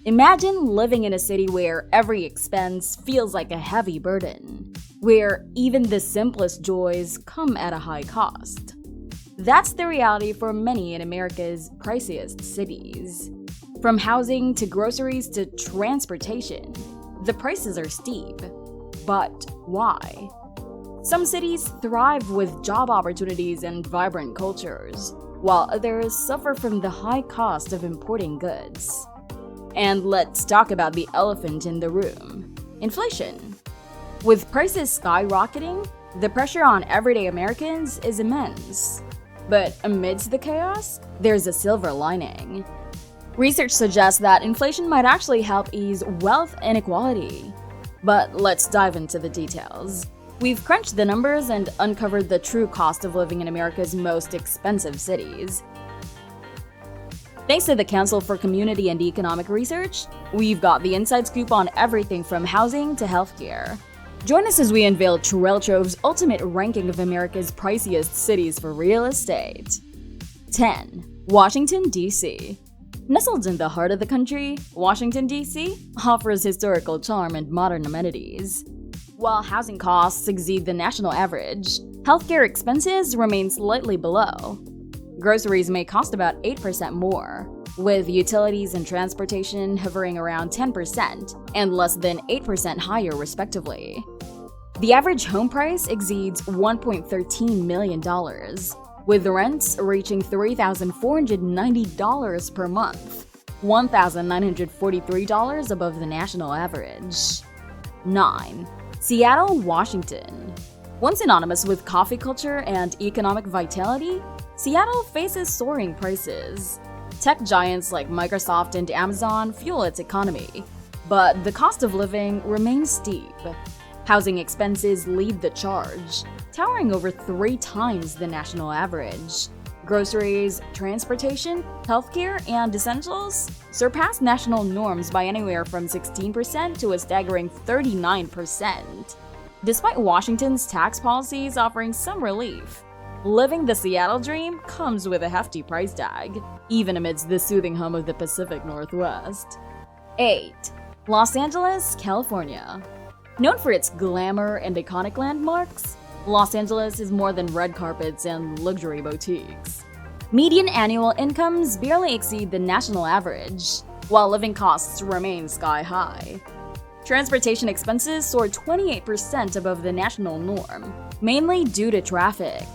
Imagine living in a city where every expense feels like a heavy burden, where even the simplest joys come at a high cost. That's the reality for many in America's priciest cities. From housing to groceries to transportation, the prices are steep. But why? Some cities thrive with job opportunities and vibrant cultures, while others suffer from the high cost of importing goods. And let's talk about the elephant in the room: inflation. With prices skyrocketing, the pressure on everyday Americans is immense. But amidst the chaos, there's a silver lining. Research suggests that inflation might actually help ease wealth inequality. But let's dive into the details. We've crunched the numbers and uncovered the true cost of living in America's most expensive cities. Thanks to the Council for Community and Economic Research, we've got the inside scoop on everything from housing to healthcare. Join us as we unveil TrailTrove's ultimate ranking of America's priciest cities for real estate. 10. Washington, D.C. Nestled in the heart of the country, Washington, D.C. offers historical charm and modern amenities. While housing costs exceed the national average, healthcare expenses remain slightly below. Groceries may cost about 8% more, with utilities and transportation hovering around 10% and less than 8% higher respectively. The average home price exceeds $1.13 million, with rents reaching $3,490 per month, $1,943 above the national average. 9. Seattle, Washington. Once synonymous with coffee culture and economic vitality, Seattle faces soaring prices. Tech giants like Microsoft and Amazon fuel its economy, but the cost of living remains steep. Housing expenses lead the charge, towering over 3 times the national average. Groceries, transportation, healthcare, and essentials surpass national norms by anywhere from 16% to a staggering 39%. Despite Washington's tax policies offering some relief, living the Seattle dream comes with a hefty price tag, even amidst the soothing hum of the Pacific Northwest. 8. Los Angeles, California. Known for its glamour and iconic landmarks, Los Angeles is more than red carpets and luxury boutiques. Median annual incomes barely exceed the national average, while living costs remain sky-high. Transportation expenses soar 28% above the national norm, mainly due to traffic.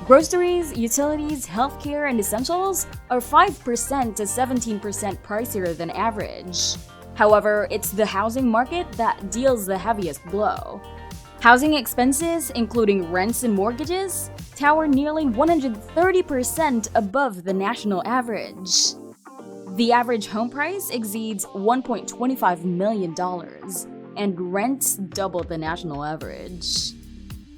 Groceries, utilities, healthcare, and essentials are 5% to 17% pricier than average. However, it's the housing market that deals the heaviest blow. Housing expenses, including rents and mortgages, tower nearly 130% above the national average. The average home price exceeds $1.25 million, and rents double the national average.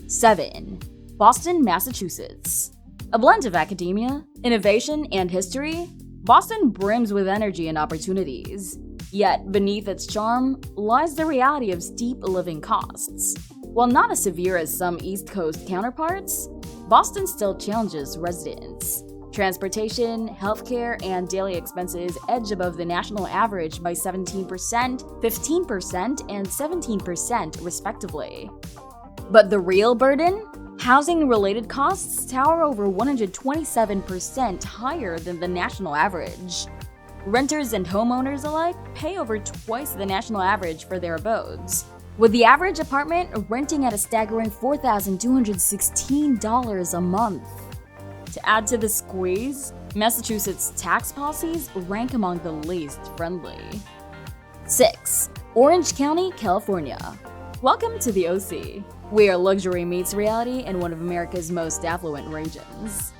7. Boston, Massachusetts. A blend of academia, innovation, and history, Boston brims with energy and opportunities. Yet, beneath its charm lies the reality of steep living costs. While not as severe as some East Coast counterparts, Boston still challenges residents. Transportation, healthcare, and daily expenses edge above the national average by 17%, 15%, and 17% respectively. But the real burden? Housing-related costs tower over 127% higher than the national average. Renters and homeowners alike pay over twice the national average for their abodes, with the average apartment renting at a staggering $4,216 a month. To add to the squeeze, Massachusetts' tax policies rank among the least friendly. 6. Orange County, California. Welcome to the OC, where luxury meets reality in one of America's most affluent regions.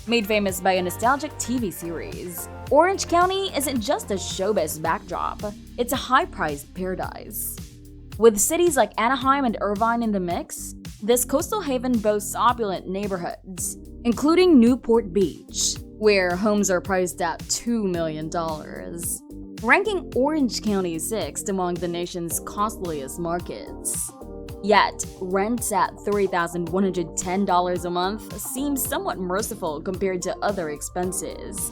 Made famous by a nostalgic TV series, Orange County isn't just a showbiz backdrop, it's a high-priced paradise. With cities like Anaheim and Irvine in the mix, this coastal haven boasts opulent neighborhoods, including Newport Beach, where homes are priced at $2 million, ranking Orange County 6th among the nation's costliest markets. Yet, rents at $3,110 a month seem somewhat merciful compared to other expenses.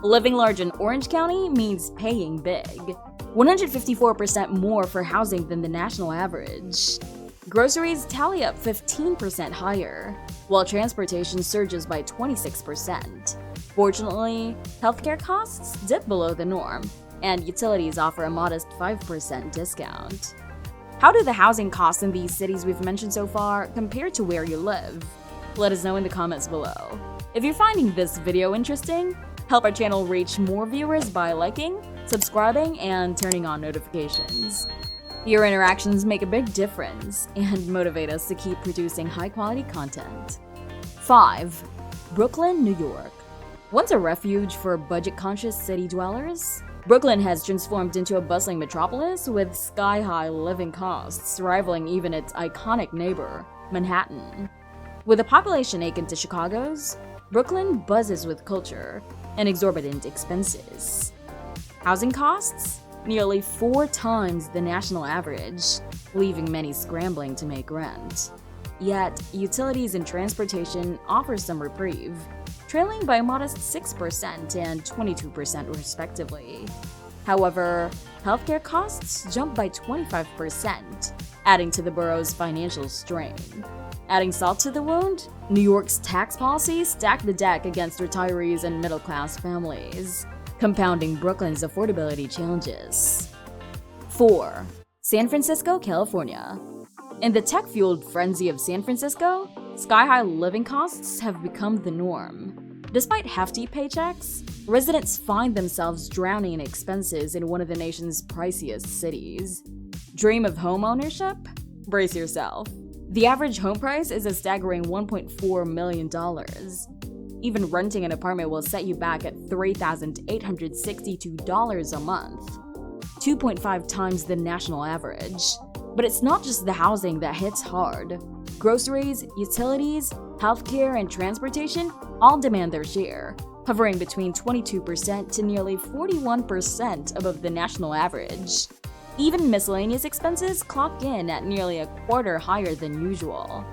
Living large in Orange County means paying big. 154% more for housing than the national average. Groceries tally up 15% higher, while transportation surges by 26%. Fortunately, healthcare costs dip below the norm, and utilities offer a modest 5% discount. How do the housing costs in these cities we've mentioned so far compare to where you live? Let us know in the comments below. If you're finding this video interesting, help our channel reach more viewers by liking, subscribing, and turning on notifications. Your interactions make a big difference and motivate us to keep producing high-quality content. 5. Brooklyn, New York. Once a refuge for budget-conscious city dwellers, Brooklyn has transformed into a bustling metropolis with sky-high living costs rivaling even its iconic neighbor, Manhattan. With a population akin to Chicago's, Brooklyn buzzes with culture and exorbitant expenses. Housing costs? Nearly 4 times the national average, leaving many scrambling to make rent. Yet, utilities and transportation offer some reprieve, trailing by a modest 6% and 22% respectively. However, healthcare costs jump by 25%, adding to the borough's financial strain. Adding salt to the wound, New York's tax policies stack the deck against retirees and middle-class families, compounding Brooklyn's affordability challenges. 4. San Francisco, California. In the tech-fueled frenzy of San Francisco, sky-high living costs have become the norm. Despite hefty paychecks, residents find themselves drowning in expenses in one of the nation's priciest cities. Dream of home ownership? Brace yourself. The average home price is a staggering $1.4 million. Even renting an apartment will set you back at $3,862 a month, 2.5 times the national average. But it's not just the housing that hits hard. Groceries, utilities, healthcare, and transportation all demand their share, hovering between 22% to nearly 41% above the national average. Even miscellaneous expenses clock in at nearly a quarter higher than usual.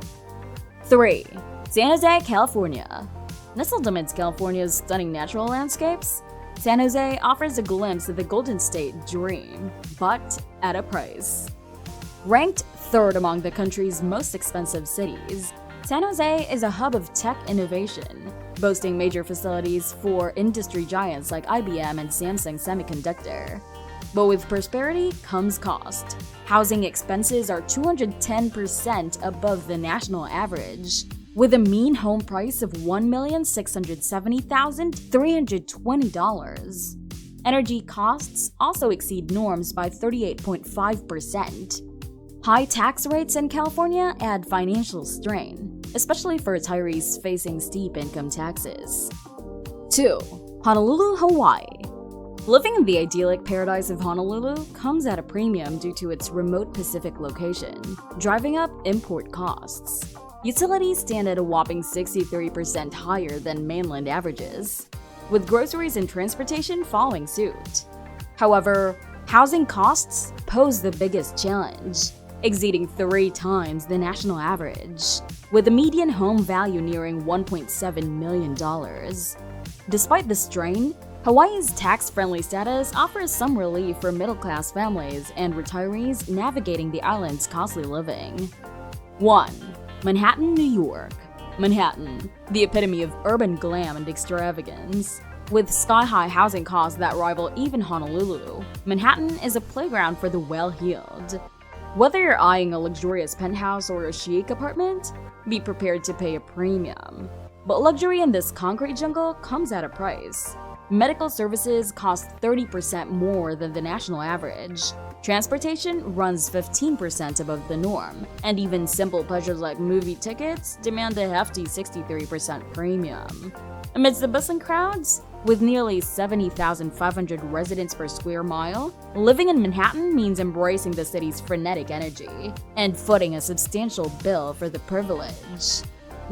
3. San Jose, California. Nestled amidst California's stunning natural landscapes, San Jose offers a glimpse of the Golden State dream, but at a price. Ranked 3rd among the country's most expensive cities, San Jose is a hub of tech innovation, boasting major facilities for industry giants like IBM and Samsung Semiconductor. But with prosperity comes cost. Housing expenses are 210% above the national average, with a mean home price of $1,670,320. Energy costs also exceed norms by 38.5%. High tax rates in California add financial strain, especially for retirees facing steep income taxes. 2. Honolulu, Hawaii. Living in the idyllic paradise of Honolulu comes at a premium due to its remote Pacific location, driving up import costs. Utilities stand at a whopping 63% higher than mainland averages, with groceries and transportation following suit. However, housing costs pose the biggest challenge, exceeding 3 times the national average, with a median home value nearing $1.7 million. Despite the strain, Hawaii's tax-friendly status offers some relief for middle-class families and retirees navigating the island's costly living. 1. Manhattan, New York. Manhattan, the epitome of urban glam and extravagance. With sky-high housing costs that rival even Honolulu, Manhattan is a playground for the well-heeled. Whether you're eyeing a luxurious penthouse or a chic apartment, be prepared to pay a premium. But luxury in this concrete jungle comes at a price. Medical services cost 30% more than the national average. Transportation runs 15% above the norm, and even simple pleasures like movie tickets demand a hefty 63% premium. Amidst the bustling crowds, with nearly 70,500 residents per square mile, living in Manhattan means embracing the city's frenetic energy and footing a substantial bill for the privilege.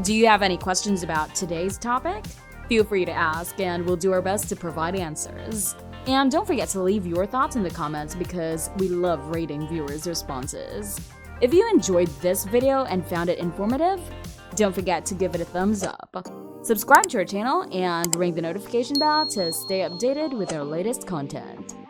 Do you have any questions about today's topic? Feel free to ask, and we'll do our best to provide answers. And don't forget to leave your thoughts in the comments because we love reading viewers' responses. If you enjoyed this video and found it informative, don't forget to give it a thumbs up. Subscribe to our channel and ring the notification bell to stay updated with our latest content.